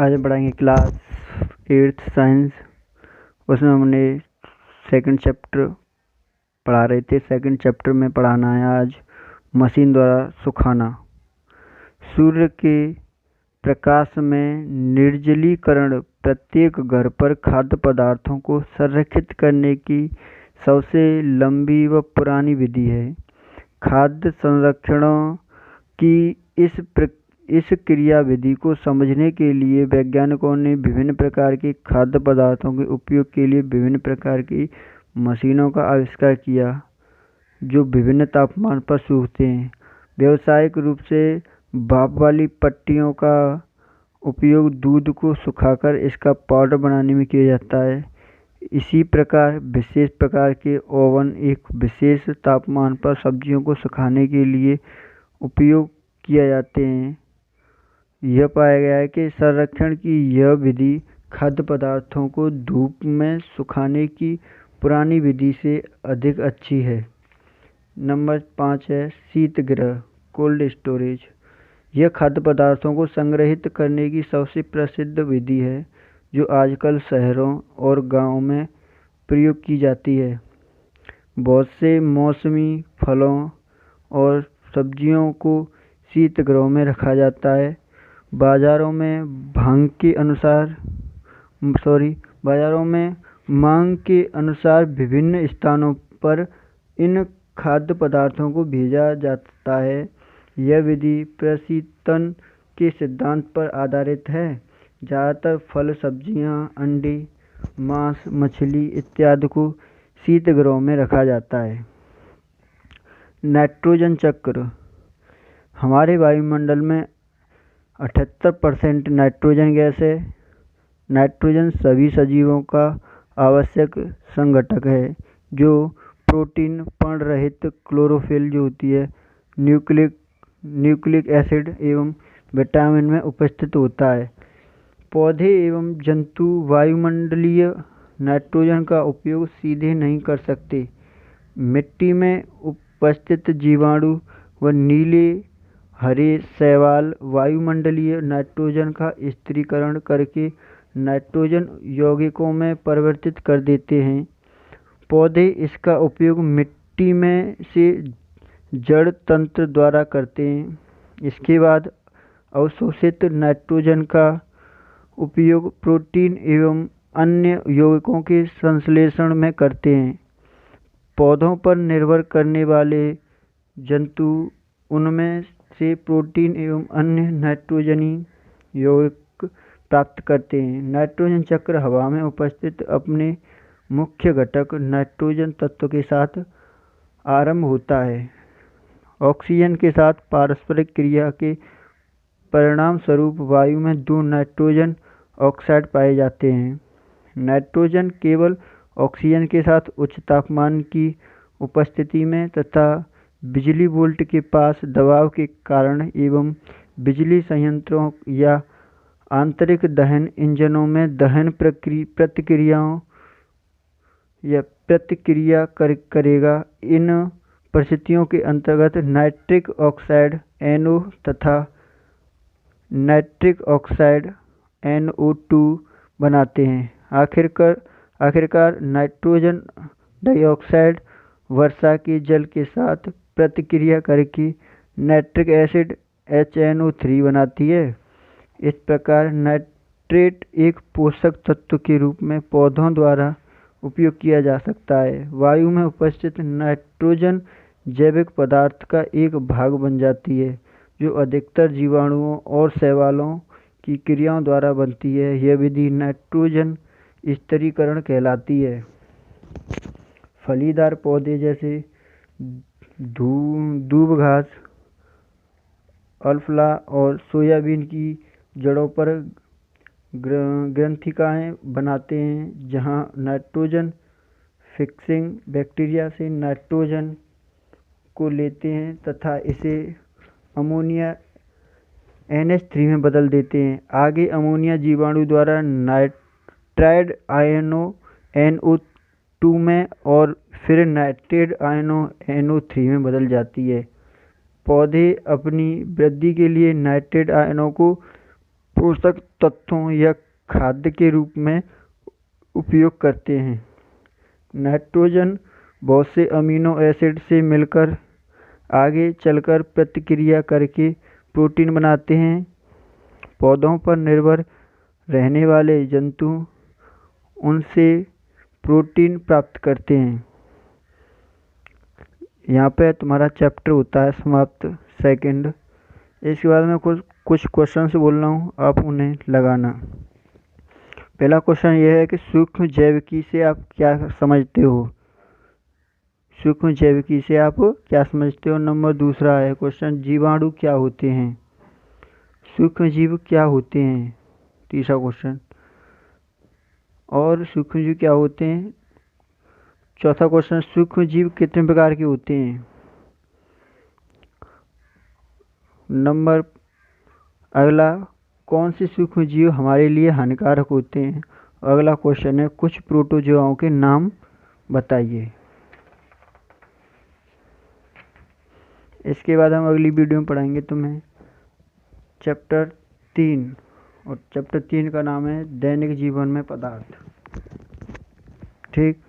आज हम पढ़ाएंगे क्लास 8th साइंस। उसमें हमने सेकंड चैप्टर पढ़ा रहे थे। सेकंड चैप्टर में पढ़ाना है आज मशीन द्वारा सुखाना। सूर्य के प्रकाश में निर्जलीकरण प्रत्येक घर पर खाद्य पदार्थों को संरक्षित करने की सबसे लंबी व पुरानी विधि है। खाद्य संरक्षणों की इस क्रिया विधि को समझने के लिए वैज्ञानिकों ने विभिन्न प्रकार के खाद्य पदार्थों के उपयोग के लिए विभिन्न प्रकार की मशीनों का आविष्कार किया, जो विभिन्न तापमान पर सूखते हैं। व्यावसायिक रूप से भाप वाली पट्टियों का उपयोग दूध को सुखाकर इसका पाउडर बनाने में किया जाता है। इसी प्रकार विशेष प्रकार के ओवन एक विशेष तापमान पर सब्जियों को सुखाने के लिए उपयोग किए जाते हैं। यह पाया गया है कि संरक्षण की यह विधि खाद्य पदार्थों को धूप में सुखाने की पुरानी विधि से अधिक अच्छी है। नंबर 5 है शीतगृह, कोल्ड स्टोरेज। यह खाद्य पदार्थों को संग्रहित करने की सबसे प्रसिद्ध विधि है, जो आजकल शहरों और गांवों में प्रयोग की जाती है। बहुत से मौसमी फलों और सब्जियों को शीतगृहों में रखा जाता है। बाजारों में मांग के अनुसार विभिन्न स्थानों पर इन खाद्य पदार्थों को भेजा जाता है। यह विधि प्रशीतन के सिद्धांत पर आधारित है। ज़्यादातर फल, सब्जियां, अंडे, मांस, मछली इत्यादि को शीतगृहों में रखा जाता है। नाइट्रोजन चक्र। हमारे वायुमंडल में 78% नाइट्रोजन गैस है। नाइट्रोजन सभी सजीवों का आवश्यक संघटक है, जो प्रोटीन, पर्णरहित क्लोरोफिल जो होती है, न्यूक्लिक एसिड एवं विटामिन में उपस्थित होता है। पौधे एवं जंतु वायुमंडलीय नाइट्रोजन का उपयोग सीधे नहीं कर सकते। मिट्टी में उपस्थित जीवाणु व नीले हरे शैवाल वायुमंडलीय नाइट्रोजन का स्थिरीकरण करके नाइट्रोजन यौगिकों में परिवर्तित कर देते हैं। पौधे इसका उपयोग मिट्टी में से जड़ तंत्र द्वारा करते हैं। इसके बाद अवशोषित नाइट्रोजन का उपयोग प्रोटीन एवं अन्य यौगिकों के संश्लेषण में करते हैं। पौधों पर निर्भर करने वाले जंतु उनमें से प्रोटीन एवं अन्य नाइट्रोजनी यौगिक प्राप्त करते हैं। नाइट्रोजन चक्र हवा में उपस्थित अपने मुख्य घटक नाइट्रोजन तत्व के साथ आरंभ होता है। ऑक्सीजन के साथ पारस्परिक क्रिया के परिणाम स्वरूप वायु में 2 नाइट्रोजन ऑक्साइड पाए जाते हैं। नाइट्रोजन केवल ऑक्सीजन के साथ उच्च तापमान की उपस्थिति में तथा बिजली वोल्ट के पास दबाव के कारण एवं बिजली संयंत्रों या आंतरिक दहन इंजनों में दहन प्रतिक्रिया करेगा। इन परिस्थितियों के अंतर्गत नाइट्रिक ऑक्साइड NO तथा नाइट्रिक ऑक्साइड NO2 बनाते हैं। आखिरकार नाइट्रोजन डाइऑक्साइड वर्षा के जल के साथ प्रतिक्रिया करके नाइट्रिक एसिड HNO3 बनाती है। इस प्रकार नाइट्रेट एक पोषक तत्व के रूप में पौधों द्वारा उपयोग किया जा सकता है। वायु में उपस्थित नाइट्रोजन जैविक पदार्थ का एक भाग बन जाती है, जो अधिकतर जीवाणुओं और शैवालों की क्रियाओं द्वारा बनती है। यह विधि नाइट्रोजन स्थिरीकरण कहलाती है। फलीदार पौधे जैसे दूब घास, अल्फला और सोयाबीन की जड़ों पर ग्रंथिकाएं बनाते हैं, जहां नाइट्रोजन फिक्सिंग बैक्टीरिया से नाइट्रोजन को लेते हैं तथा इसे अमोनिया NH3 में बदल देते हैं। आगे अमोनिया जीवाणु द्वारा नाइट्राइड आयनों NO2 में और फिर नाइट्रेट आयनों NO3 में बदल जाती है। पौधे अपनी वृद्धि के लिए नाइट्रेट आयनों को पोषक तत्वों या खाद्य के रूप में उपयोग करते हैं। नाइट्रोजन बहुत से अमीनो एसिड से मिलकर आगे चलकर प्रतिक्रिया करके प्रोटीन बनाते हैं। पौधों पर निर्भर रहने वाले जंतु उनसे प्रोटीन प्राप्त करते हैं। यहाँ पे तुम्हारा चैप्टर होता है समाप्त सेकंड। इसके बाद में कुछ क्वेश्चंस बोल रहा हूँ, आप उन्हें लगाना। पहला क्वेश्चन यह है कि सूक्ष्म जैविकी से आप क्या समझते हो? सूक्ष्म जैविकी से आप क्या समझते हो? नंबर दूसरा है क्वेश्चन, जीवाणु क्या होते हैं? सूक्ष्म जीव क्या होते हैं? तीसरा क्वेश्चन, और सूक्ष्म जीव क्या होते हैं? चौथा क्वेश्चन, सूक्ष्म जीव कितने प्रकार के होते हैं? नंबर अगला, कौन से सूक्ष्म जीव हमारे लिए हानिकारक होते हैं? अगला क्वेश्चन है, कुछ प्रोटोजोआओं के नाम बताइए। इसके बाद हम अगली वीडियो में पढ़ाएंगे तुम्हें चैप्टर 3, और चैप्टर 3 का नाम है दैनिक जीवन में पदार्थ। ठीक।